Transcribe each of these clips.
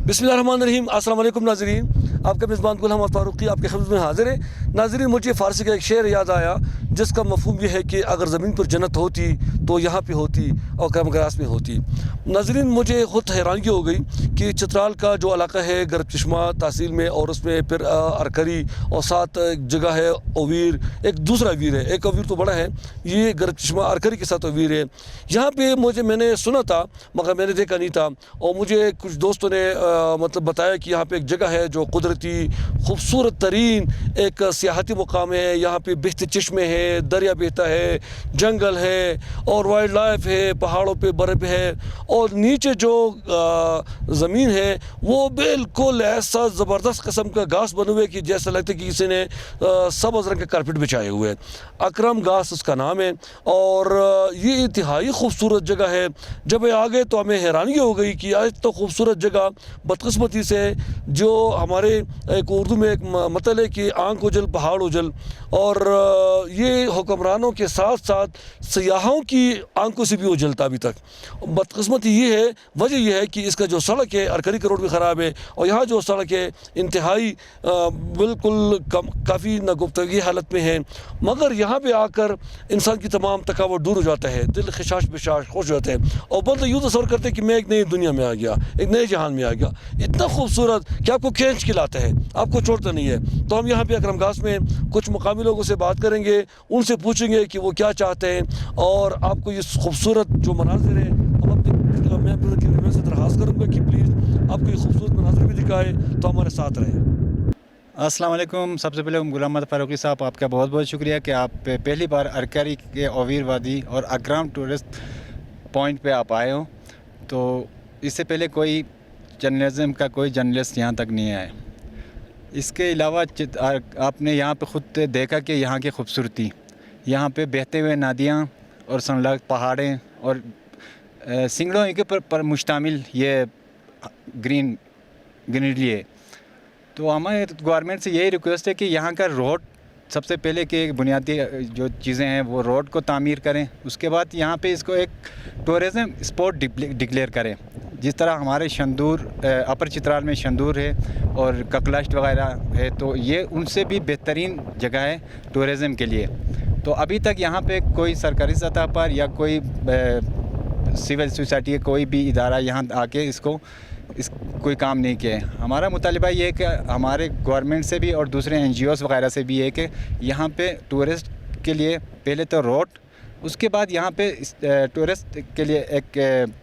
बिस्मिल्लाहिर्रहमानिर्रहीम। अस्सलाम वालेकुम नाज़रीन, आपका मेज़बान गुल अहमद फ़ारूक़ी आपके खिदमत में हाज़िर है। नाज़रीन, मुझे फ़ारसी का एक शेर याद आया जिसका मफ़हूम यह है कि अगर ज़मीन पर जन्नत होती तो यहाँ पे होती और करमग्रास में होती। नाज़रीन, मुझे ख़ुद हैरानगी हो गई कि चित्राल का जो इलाका है गर्ब चश्मा तहसील में, और उसमें फिर अरकरी और साथ एक जगह है ओवीर, एक दूसरा वीर है, एक ओवीर तो बड़ा है, ये गर्ब चश्मा अरकरी के साथ ओवीर है। यहाँ पे मैंने सुना था मगर मैंने देखा नहीं था, और मुझे कुछ दोस्तों ने मतलब बताया कि यहाँ पे एक जगह है जो कुदरती खूबसूरत तरीन एक सियाहती मुकाम है। यहाँ पे बहते चश्मे हैं, दरिया बहता है, जंगल है और वाइल्ड लाइफ है, पहाड़ों पे बर्फ़ है, और नीचे जो ज़मीन है वो बिल्कुल ऐसा ज़बरदस्त किस्म का घास बने हुए कि जैसा लगता है कि किसी ने सब्ज़ रंग के कारपेट बिछाए हुए। अकरम घास उसका नाम है, और ये इंतहाई खूबसूरत जगह है। जब ये आ गए तो हमें हैरानी हो गई कि आज तो खूबसूरत जगह बदकिस्मती से जो हमारे एक उर्दू में एक मतलब है कि आंख उजल पहाड़ उजल, और ये हुक्मरानों के साथ साथ सयाहों की आंखों से भी उजलता अभी तक। बदकिस्मती ये है, वजह यह है कि इसका जो सड़क है अरकरी का रोड भी ख़राब है, और यहाँ जो सड़क है इंतहाई बिल्कुल काफ़ी नागुफ्तगी हालत में है। मगर यहाँ पे आकर इंसान की तमाम थकावट दूर हो जाता है, दिल खिशाश बिशाश खुश हो जाता है, और बंदा यूँ तस्वर करते हैं कि मैं एक नई दुनिया में आ गया, एक नए जहान में आ गया। इतना खूबसूरत कि आपको खींच के लाता है, आपको छोड़ता नहीं है। तो हम यहाँ पे अकरम घास में कुछ मुकामी लोगों से बात करेंगे, उनसे पूछेंगे कि वो क्या चाहते हैं, और आपको ये खूबसूरत जो मनाजिर है हम अपने मैं से दरख्वास्त करूँगा कि प्लीज़ आपको ये खूबसूरत मनाजिर भी दिखाए, तो हमारे साथ रहें। अस्सलाम वालेकुम। सबसे पहले गुल अहमद फ़ारूक़ी साहब, आपका बहुत बहुत शुक्रिया कि आप पहली बार अरकरी के ओवीर वादी और अकरम टूरिस्ट पॉइंट पे आप आए हो। तो इससे पहले कोई जर्नलिज़म का कोई जर्नलिस्ट यहाँ तक नहीं आया। इसके अलावा आपने यहाँ पे ख़ुद देखा कि यहाँ की खूबसूरती, यहाँ पे बहते हुए नदियाँ और सनलग पहाड़ें और सिंगड़ों के पर मुश्तमिल ये ग्रीनरी है। तो हमारे गवर्नमेंट से यही रिक्वेस्ट है कि यहाँ का रोड सबसे पहले कि बुनियादी जो चीज़ें हैं वो रोड को तामीर करें, उसके बाद यहाँ पे इसको एक टूरिज़म स्पॉट डिक्लेयर करें। जिस तरह हमारे शंदूर अपर चित्राल में शंदूर है और ककलाश्त वगैरह है, तो ये उनसे भी बेहतरीन जगह है टूरिज़म के लिए। तो अभी तक यहाँ पे कोई सरकारी सतह पर या कोई सिविल सोसाइटी का कोई भी इदारा यहाँ आके कोई काम नहीं किया है। हमारा मुतालिबा ये है कि हमारे गवर्नमेंट से भी और दूसरे NGOs वगैरह से भी है कि यहाँ पे टूरिस्ट के लिए पहले तो रोड, उसके बाद यहाँ पे टूरिस्ट के लिए एक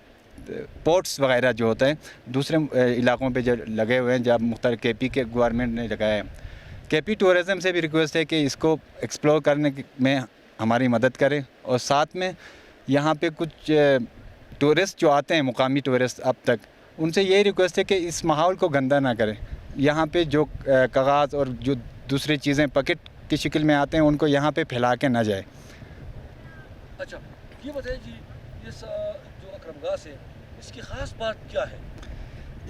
पोर्ट्स वगैरह जो होता है दूसरे इलाकों पे जो लगे हुए हैं, जब मुख्तलिफ KP के गवर्नमेंट ने लगाया है। KP टूरिज़म से भी रिक्वेस्ट है कि इसको एक्सप्लोर करने में हमारी मदद करें, और साथ में यहाँ पे कुछ टूरिस्ट जो आते हैं, मुकामी टूरिस्ट, अब तक उनसे यही रिक्वेस्ट है कि इस माहौल को गंदा ना करें। यहाँ पे जो कागज़ और जो दूसरी चीज़ें पैकेट की शक्ल में आते हैं उनको यहाँ पे फैला के ना जाए। अच्छा, ये बताइए जी, इस जो अकरम घास है इसकी ख़ास बात क्या है?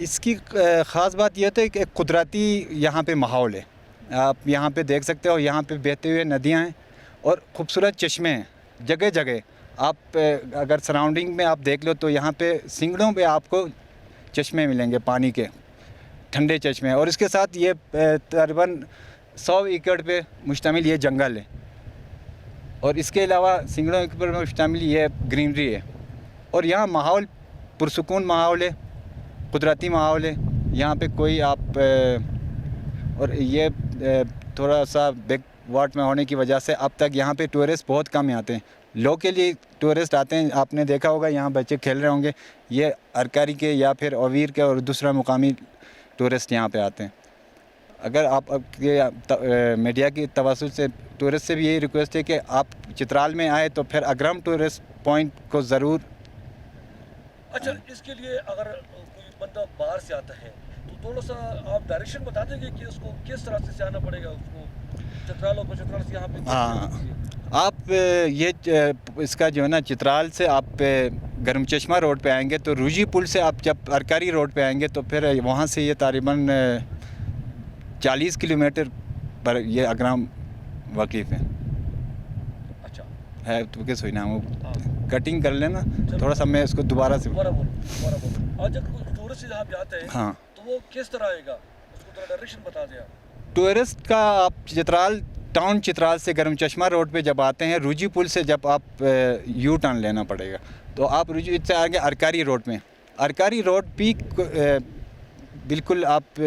इसकी ख़ास बात यह है कि कुदरती यहाँ पे माहौल है। आप यहाँ पे देख सकते हो, यहाँ पे बहते हुए नदियाँ हैं और ख़ूबसूरत चश्मे हैं जगह जगह। आप अगर सराउंडिंग में आप देख लो तो यहाँ पे सिंगड़ों पे आपको चश्मे मिलेंगे, पानी के ठंडे चश्मे, और इसके साथ ये तकरीबन 100 एकड़ पे मुश्तमिल ये जंगल है, और इसके अलावा सिंगड़ों पर मुश्तमिल ये ग्रीनरी है। और यहाँ माहौल पुरसुकून माहौल है, कुदरती माहौल है। यहाँ पे कोई आप और ये थोड़ा सा बैक वाट में होने की वजह से अब तक यहाँ पे टूरिस्ट बहुत कम आते हैं। लोकली टूरिस्ट आते हैं, आपने देखा होगा यहाँ बच्चे खेल रहे होंगे, ये अरकरी के या फिर ओवीर के और दूसरा मुकामी टूरिस्ट यहाँ पे आते हैं। अगर आप मीडिया की तवज्जो से टूरिस्ट से भी यही रिक्वेस्ट है कि आप चित्राल में आए तो फिर अकरम टूरिस्ट पॉइंट को ज़रूर। अच्छा, इसके लिए अगर कोई बंदा बाहर से आता है तो थोड़ा सा आप डायरेक्शन बता देंगे कि उसको किस तरह से आना पड़ेगा, उसको चित्राल और चित्राल से यहाँ पे? हाँ, आप ये इसका जो है ना, चित्राल से आप गर्म चश्मा रोड पे आएंगे तो रूजी पुल से आप जब अरकरी रोड पे आएंगे तो फिर वहाँ से ये तकरीबन 40 किलोमीटर पर ये अकरम वाकिफ़ है। अच्छा है तो किस हुई ना, वो कटिंग कर लेना थोड़ा सा, मैं इसको दोबारा से और जब टूरिस्ट यहाँ पे आते हैं हाँ, तो تو وہ کس طرح آئے گا, اس کو تھوڑا ڈائریکشن بتا دیں آپ. ٹورسٹ کا آپ چترال ٹاؤن چترال سے گرم چشمہ روڈ پہ جب آتے ہیں, روجی پل سے جب آپ یو ٹرن لینا پڑے گا, تو آپ روجی سے آگے ارکاری روڈ میں, ارکاری روڈ بھی بالکل آپ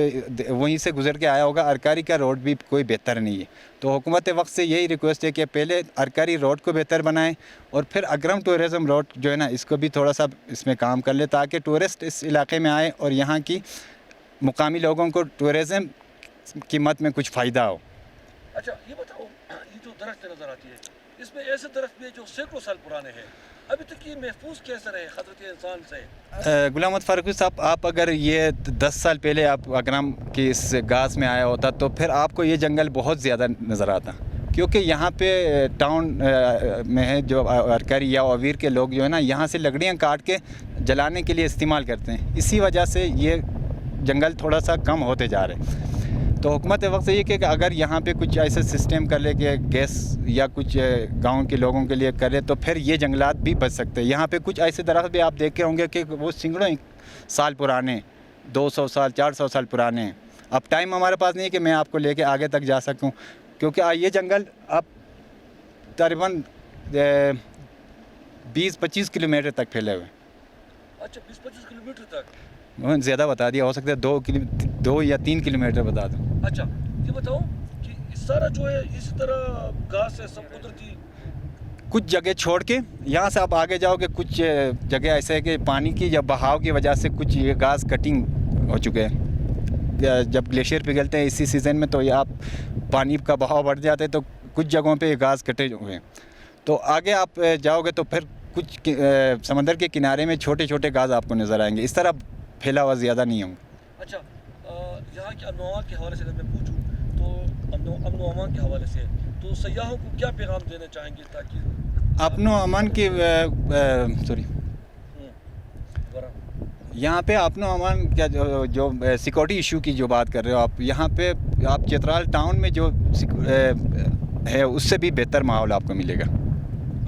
وہیں سے گزر کے آیا ہوگا, ارکاری کا روڈ بھی کوئی بہتر نہیں ہے. تو حکومت وقت سے یہی ریکویسٹ ہے کہ پہلے ارکاری روڈ کو بہتر بنائیں, اور پھر اگرم ٹورزم روڈ جو ہے نا اس کو بھی تھوڑا سا اس میں کام کر لے, تاکہ ٹورسٹ اس علاقے میں آئے اور یہاں کی مقامی لوگوں کو ٹورزم کی مد میں کچھ فائدہ ہو. اچھا یہ بتاؤ, یہ جو درخت نظر آتی ہے, اس میں ایسے درخت بھی ہیں جو سینکڑوں سال پرانے ہیں, ابھی تک یہ محفوظ کیسے رہے خطرت انسان سے؟ غلام محمد فاروقی صاحب, آپ اگر یہ 10 سال پہلے آپ اگرم کی اس گاس میں آیا ہوتا تو پھر آپ کو یہ جنگل بہت زیادہ نظر آتا, کیونکہ یہاں پہ ٹاؤن میں ہے جو ارکاری یا اویر کے لوگ جو ہے نا یہاں سے لکڑیاں کاٹ کے جلانے کے لیے استعمال کرتے ہیں, اسی وجہ سے یہ جنگل تھوڑا سا کم ہوتے جا رہے ہیں. تو حکومت وقت سے یہ کہ اگر یہاں پہ کچھ ایسے سسٹم کر لے کہ گیس یا کچھ گاؤں کے لوگوں کے لیے کرے تو پھر یہ جنگلات بھی بچ سکتے ہیں. یہاں پہ کچھ ایسے درخت بھی آپ دیکھے ہوں گے کہ وہ سینکڑوں سال پرانے, 200 سال 400 سال پرانے ہیں. اب ٹائم ہمارے پاس نہیں ہے کہ میں آپ کو لے کے آگے تک جا سکوں, کیونکہ یہ جنگل اب تقریباً 20-25 کلومیٹر تک پھیلے ہوئے. اچھا 20-25 کلومیٹر تک, زیادہ بتا دیا, ہو سکتا ہے 2 یا 3 کلومیٹر بتا دوں. اچھا یہ بتاؤ کہ اس سارا جو ہے اس طرح گھاس ہے سب قدرتی, کچھ جگہ چھوڑ کے یہاں سے آپ آگے جاؤ گے, کچھ جگہ ایسے ہے کہ پانی کی یا بہاؤ کی وجہ سے کچھ یہ گھاس کٹنگ ہو چکے ہیں. جب گلیشیئر پگھلتے ہیں اسی سیزن میں تو یہ آپ پانی کا بہاؤ بڑھ جاتے ہیں, تو کچھ جگہوں پہ یہ گھاس کٹے ہوئے ہیں. تو آگے آپ جاؤ گے تو پھر کچھ سمندر کے کنارے میں چھوٹے چھوٹے گھاس آپ کو نظر آئیں گے, اس طرح پھیلا ہوا زیادہ نہیں ہوں. اچھا یہاں کے امن و امان کے حوالے سے اگر میں پوچھوں تو امن و امان کے حوالے سے تو سیاحوں کو کیا پیغام دینا چاہیں گے تاکہ امن و امان کی یہاں پہ امن و امان کیا جو سیکورٹی ایشو کی جو بات کر رہے ہو آپ, یہاں پہ آپ چترال ٹاؤن میں جو ہے اس سے بھی بہتر ماحول آپ کو ملے گا.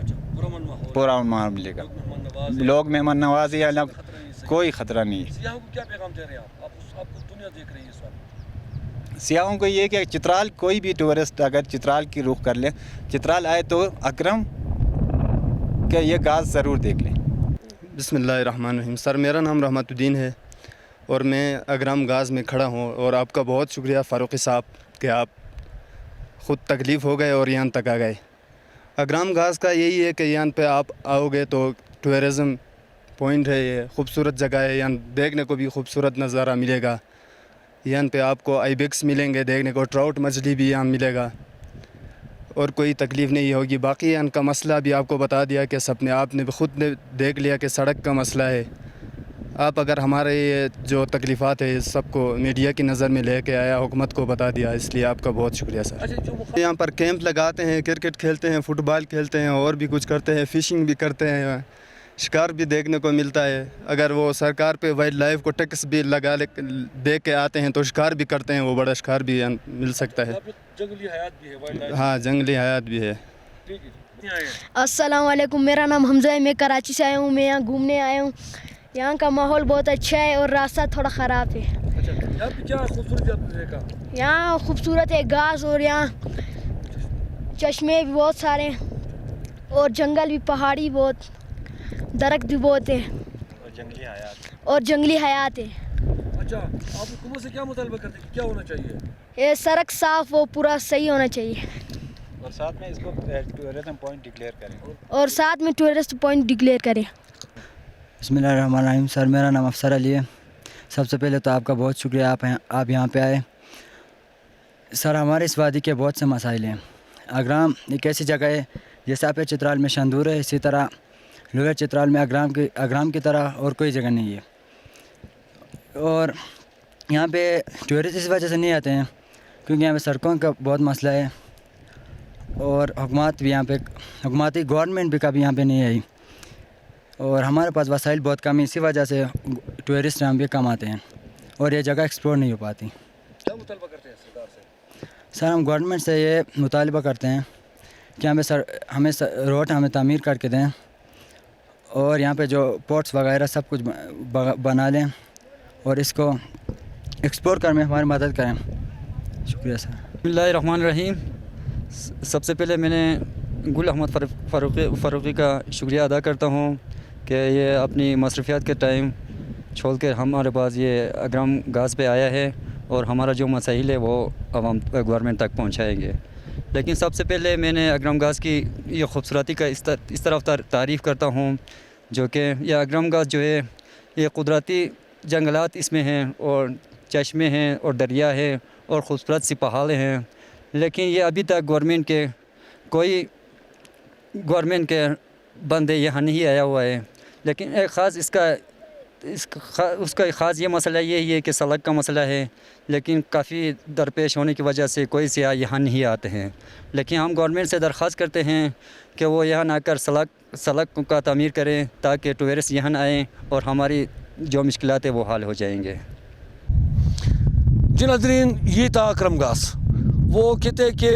اچھا پورا ماحول ملے گا, لوگ مہمان نواز یا کوئی خطرہ نہیں ہے. سیاحوں کو کیا پیغام دے رہے ہیں آپ کو دنیا دیکھ رہی ہے اس وقت؟ سیاحوں کو یہ کہ چترال کوئی بھی ٹورسٹ اگر چترال کی رخ کر لے, چترال آئے تو اکرم کہ یہ گاز ضرور دیکھ لیں. بسم اللہ الرحمن الرحیم. سر میرا نام رحمت الدین ہے اور میں اگرام گاز میں کھڑا ہوں, اور آپ کا بہت شکریہ فاروقی صاحب کہ آپ خود تکلیف ہو گئے اور یہاں تک آ گئے. اگرام گاز کا یہی ہے کہ یہاں پہ آپ آؤ گے تو ٹورزم پوائنٹ ہے, یہ خوبصورت جگہ ہے, یہاں دیکھنے کو بھی خوبصورت نظارہ ملے گا. یہاں پہ آپ کو آئی بیکس ملیں گے دیکھنے کو, ٹراؤٹ مچھلی بھی یہاں ملے گا, اور کوئی تکلیف نہیں ہوگی. باقی یہاں کا مسئلہ بھی آپ کو بتا دیا کہ سب نے آپ نے خود نے دیکھ لیا کہ سڑک کا مسئلہ ہے. آپ اگر ہمارے یہ جو تکلیفات ہے سب کو میڈیا کی نظر میں لے کے آیا, حکومت کو بتا دیا, اس لیے آپ کا بہت شکریہ سر. یہاں پر کیمپ لگاتے ہیں, کرکٹ کھیلتے ہیں, فٹ بال کھیلتے ہیں, اور بھی کچھ کرتے ہیں, فشنگ بھی کرتے ہیں, شکار بھی دیکھنے کو ملتا ہے. اگر وہ سرکار پہ وائلڈ لائف کو ٹیکس بھی لگا دے کے آتے ہیں تو شکار بھی کرتے ہیں, وہ بڑا شکار بھی مل سکتا ہے. جنگلی حیات بھی ہے, ہاں جنگلی حیات بھی ہے. السلام علیکم, میرا نام حمزہ ہے, میں کراچی سے آیا ہوں, میں یہاں گھومنے آیا ہوں. یہاں کا ماحول بہت اچھا ہے اور راستہ تھوڑا خراب ہے. اچھا یہاں پہ کیا خوبصورت آپ نے دیکھا؟ یہاں خوبصورت ہے گھاس, اور یہاں چشمے بھی بہت سارے ہیں, اور جنگل بھی, پہاڑی بہت, درخت بھی بہت ہے, اور جنگلی حیات ہے. اچھا آپ حکومت سے کیا مطالبہ کرتے ہیں, کیا ہونا چاہیے؟ یہ سڑک صاف ہو, پورا صحیح ہونا چاہیے, اور ساتھ میں اس کو ٹورزم پوائنٹ ڈکلیئر کریں, اور ساتھ میں ٹورسٹ پوائنٹ ڈکلیئر کریں. بسم اللہ الرحمن الرحیم. سر میرا نام افسر علی ہے. سب سے پہلے تو آپ کا بہت شکریہ, آپ یہاں پہ آئے. سر ہمارے اس وادی کے بہت سے مسائل ہیں. اگرام ایک ایسی جگہ ہے جیسے آپ چترال میں شندور ہے, اسی طرح لوہر چترال میں اگرام کی طرح اور کوئی جگہ نہیں ہے. اور یہاں پہ ٹورسٹ اس وجہ سے نہیں آتے ہیں کیونکہ یہاں پہ سڑکوں کا بہت مسئلہ ہے, اور حکومت بھی یہاں پہ حکومتی گورنمنٹ بھی کبھی یہاں پہ نہیں آئی, اور ہمارے پاس وسائل بہت کم ہے, اسی وجہ سے ٹورسٹ یہاں پہ کم آتے ہیں اور یہ جگہ ایکسپلور نہیں ہو پاتی. کیا مطالبہ کرتے ہیں سرکار سے؟ سر ہم گورنمنٹ سے یہ مطالبہ کرتے ہیں کہ ہمیں روڈ ہمیں تعمیر کر کے دیں, اور یہاں پہ جو پورٹس وغیرہ سب کچھ بنا لیں, اور اس کو एक्सप्लोर कर में हमारी मदद करें। शुक्रिया सर। बिस्मिल्लाहिर्रहमानिर्रहीम। सबसे पहले मैंने गुल अहमद फ़ारूक़ी का शुक्रिया अदा करता हूँ कि ये अपनी मसरूफियात के टाइम छोड़ कर हमारे पास ये अग्राम गाज पे आया है और हमारा जो मसाइल है वो अवाम गवर्नमेंट तक पहुँचाएँगे। लेकिन सबसे पहले मैंने अग्राम गाज की ये खूबसूरती का इस तरफ तारीफ़ करता हूँ, जो कि ये अग्राम गाज जो है ये कुदरती जंगलात इसमें हैं और चश्मे हैं और दरिया है और ख़ूबसूरत सी पहाड़ें हैं। लेकिन ये अभी तक गवर्नमेंट के बंदे यहाँ नहीं आया हुआ है। लेकिन एक ख़ास उसका ख़ास ये मसला ये है कि सड़क का मसला है, लेकिन काफ़ी दरपेश होने की वजह से कोई सियाह यहाँ नहीं आते हैं। लेकिन हम गवर्नमेंट से दरख्वास्त करते हैं कि वो यहाँ आकर सड़क का तामीर करें ताकि टूरिस्ट यहाँ आएँ और हमारी जो मुश्किलात है वो हल हो जाएंगे। जी नाज़रीन, ये था अकरम गाज। वो कहते हैं कि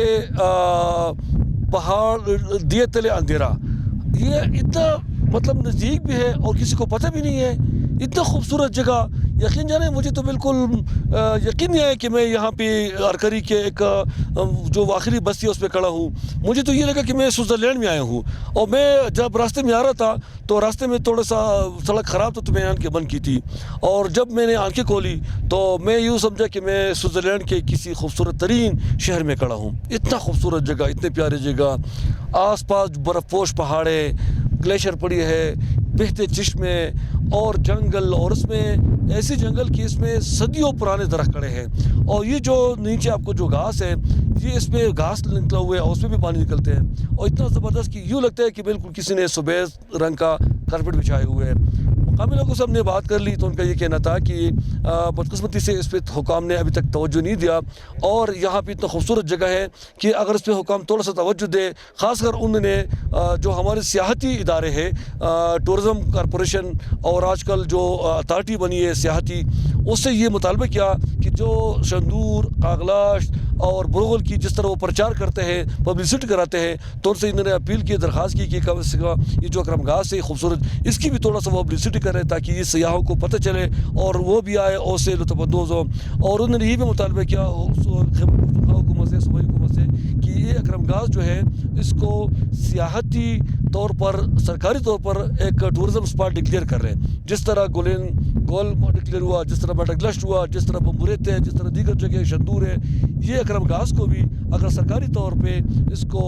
पहाड़ दिए तले अंधेरा, ये इतना मतलब नज़दीक भी है और किसी को पता भी नहीं है। इतना खूबसूरत जगह, यकीन जाने मुझे तो बिल्कुल यकीन नहीं आया कि मैं यहाँ पे अरकरी के एक जो आखिरी बस्ती है उस पर खड़ा हूँ। मुझे तो ये लगा कि मैं स्विट्ज़रलैंड में आया हूँ। और मैं जब रास्ते में आ रहा था तो रास्ते में थोड़ा सा सड़क ख़राब था तो मैंने आंखें बंद की थी, और जब मैंने आंखें खोली तो मैं यूँ समझा कि मैं स्विट्ज़रलैंड के किसी खूबसूरत तरीन शहर में खड़ा हूँ। इतना खूबसूरत जगह, इतने प्यारी जगह, आस पास बर्फ़पोश पहाड़ें, ग्लेशियर पड़ी है, बहते चश्मे और जंगल, और उसमें ऐसे जंगल कि इसमें सदियों पुराने दरख्त खड़े हैं। और ये जो नीचे आपको जो घास है, ये इसमें घास निकला हुआ है और उसमें भी पानी निकलते हैं, और इतना ज़बरदस्त कि यूँ लगता है कि बिल्कुल किसी ने सफ़ेद रंग का कारपेट बिछाए हुए है। मुकामी लोगों से हमने बात कर ली तो उनका ये कहना था कि बदकिस्मती से इस पर हुकाम ने अभी तक तवज्जो नहीं दिया, और यहाँ पे इतना खूबसूरत जगह है कि अगर इस पर हुकाम थोड़ा सा तवज्जो दे, ख़ासकर उन्होंने जो हमारे सियाहती इदारे हैं, टूरिज़म कॉरपोरेशन और आजकल जो अथॉरिटी बनी है सियाहती, उससे ये मुतालबा किया कि जो शंदूर, कागलाश और बुरगल की जिस तरह वो प्रचार करते हैं, पब्लिसिटी कराते हैं, तो उनसे इन्होंने अपील की, दरख्वास्त की कि कम से कम ये जो अकरम गाज है खूबसूरत, इसकी भी थोड़ा सा वो पब्लिसिटी करें ताकि ये सयाहों को पता चले और वो भी आए और उससे लुत्फ़अंदोज़ हो। और उन्होंने ये भी मुतालबा किया हुकूमत से, सूबाई हुकूमत से, कि ये अकरम गाज जो है इसको सियाहती तौर पर, सरकारी तौर पर एक टूरिज़म स्पॉट डिक्लेयर कर रहे हैं। जिस तरह गोल डिक्लेयर हुआ, जिस तरह बटगलश्त हुआ, जिस तरह बम्बुरेत है, जिस तरह दीगर जगह शंदूर है, ये अकरम गाज को भी अगर सरकारी तौर पे इसको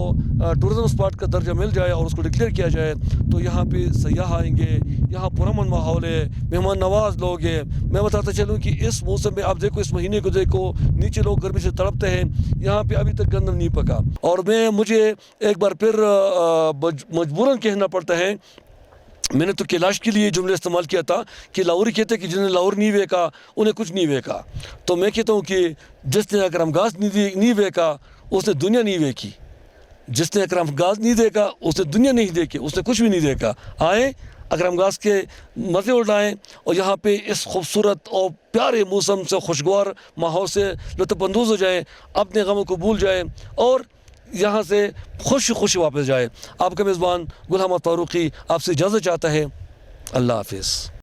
टूरिज़म स्पॉट का दर्जा मिल जाए और उसको डिक्लेयर किया जाए तो यहाँ पे सयाह आएंगे, यहाँ पुरअमन माहौल है, मेहमान नवाज लोग हैं। मैं बताता चलूँ कि इस मौसम में आप देखो, इस महीने को देखो, नीचे लोग गर्मी से तड़पते हैं, यहाँ पे अभी तक गंदम नहीं पका। और मुझे एक बार फिर मजबूरन कहना पड़ता है, मैंने तो कैलाश के लिए जुमले इस्तेमाल किया था कि लाहौरी कहते कि जिन्हें लाहौर नहीं देखा उन्हें कुछ नहीं देखा। तो मैं कहता हूँ कि जिसने अकरम गाज नहीं देखा उसने दुनिया नहीं देखी, जिसने अकरम गाज नहीं देखा उसने दुनिया नहीं देखी, उसने कुछ भी नहीं देखा। आए अकरम गाज के मज़े उठाएँ और यहाँ पे इस खूबसूरत और प्यारे मौसम से, खुशगवार माहौल से लुत्फ़अंदोज़ हो जाएँ, अपने गमों को भूल जाएँ और यहाँ से खुश वापस जाए। आपका मेज़बान गुल अहमद फ़ारूक़ी आपसे इजाज़त चाहता है। अल्लाह हाफ़िज़।